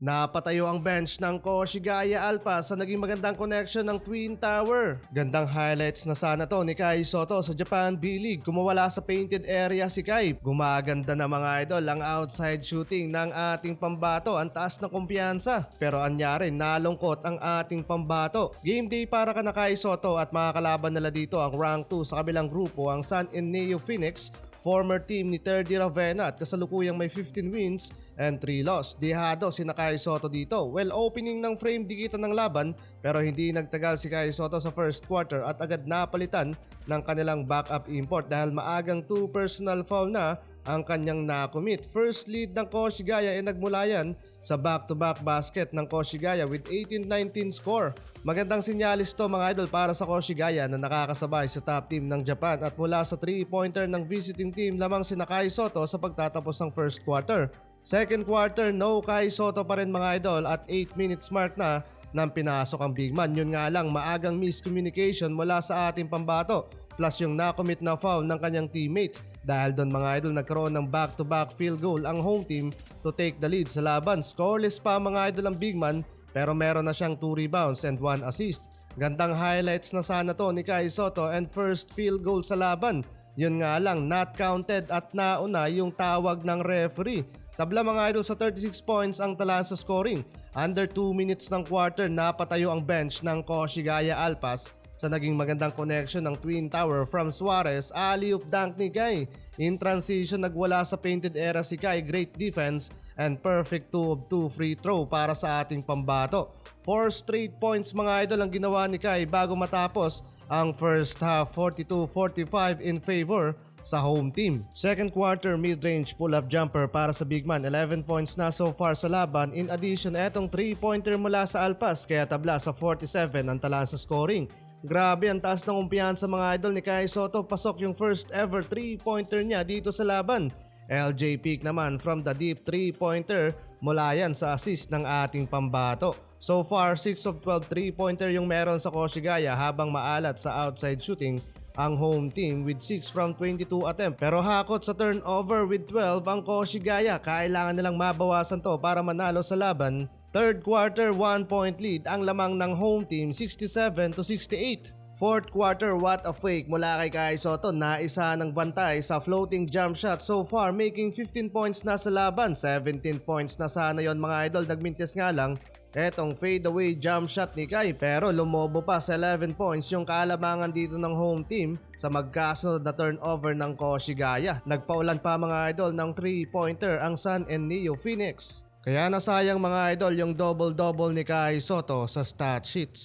Napatayo ang bench ng Koshigaya Alpha sa naging magandang connection ng Twin Tower. Gandang highlights na sana to ni Kai Soto sa Japan B-League. Kumawala sa painted area si Kai. Gumaganda na mga idol ang outside shooting ng ating pambato. Ang taas na kumpiyansa. Pero anyari, nalungkot ang ating pambato. Game day para ka na Kai Soto at makakalaban nila dito ang rank 2 sa kabilang grupo ang Sun and Neo Phoenix, former team ni Terdy Ravenna at kasalukuyang may 15 wins and 3 loss. Dihado si Kai Soto dito. Well, opening ng frame dikitan ng laban pero hindi nagtagal si Kai Soto sa first quarter at agad napalitan ng kanilang backup import dahil maagang 2 personal foul na ang kanyang nakumit. First lead ng Koshigaya ay nagmula yan sa back-to-back basket ng Koshigaya with 18-19 score. Magandang sinyalis to mga idol para sa Koshigaya na nakakasabay sa top team ng Japan at mula sa 3-pointer ng visiting team lamang si Kai Soto sa pagtatapos ng first quarter. Second quarter, no Kai Soto pa rin mga idol at 8 minutes mark na nang pinasok ang big man. Yun nga lang, maagang miscommunication mula sa ating pambato plus yung nakomit na foul ng kanyang teammate. Dahil doon mga idol nagkaroon ng back-to-back field goal ang home team to take the lead sa laban. Scoreless pa mga idol ang big man pero meron na siyang 2 rebounds and 1 assist. Gandang highlights na sana to ni Kai Soto and first field goal sa laban. Yun nga lang, not counted at nauna yung tawag ng referee. Tabla mga idol sa 36 points ang talaan sa scoring. Under 2 minutes ng quarter napatayo ang bench ng Koshigaya Alpas sa naging magandang connection ng Twin Tower from Suarez, alley-oop dunk ni Kai. In transition nagwala sa painted area si Kai, great defense and perfect 2 of 2 free throw para sa ating pambato. 4 straight points mga idol ang ginawa ni Kai bago matapos ang first half, 42-45 in favor sa home team. Second quarter mid-range pull-up jumper para sa big man, 11 points na so far sa laban. In addition, etong 3-pointer mula sa Alpas kaya tabla sa 47 ang talaan sa scoring. Grabe ang taas ng kumpiyansa mga idol ni Kai Soto, pasok yung first ever 3-pointer niya dito sa laban. LJ Peak naman from the deep 3-pointer mula yan sa assist ng ating pambato. So far 6 of 12 3-pointer yung meron sa Koshigaya habang maalat sa outside shooting ang home team with 6 from 22 attempt. Pero hakot sa turnover with 12 ang Koshigaya. Kailangan nilang mabawasan to para manalo sa laban. Third quarter 1-point lead ang lamang ng home team, 67-68. Fourth quarter, what a fake mula kay Kai Soto, naisa ng bantay sa floating jump shot. So far making 15 points na sa laban, 17 points na sana yon mga idol. Nagmintis nga lang etong fadeaway jump shot ni Kai pero lumobo pa sa 11 points yung kalamangan dito ng home team sa magkasunod na turnover ng Koshigaya. Nagpaulan pa mga idol ng 3-pointer ang Sun and Neo Phoenix. Kaya nasayang mga idol yung double-double ni Kai Soto sa stat sheets.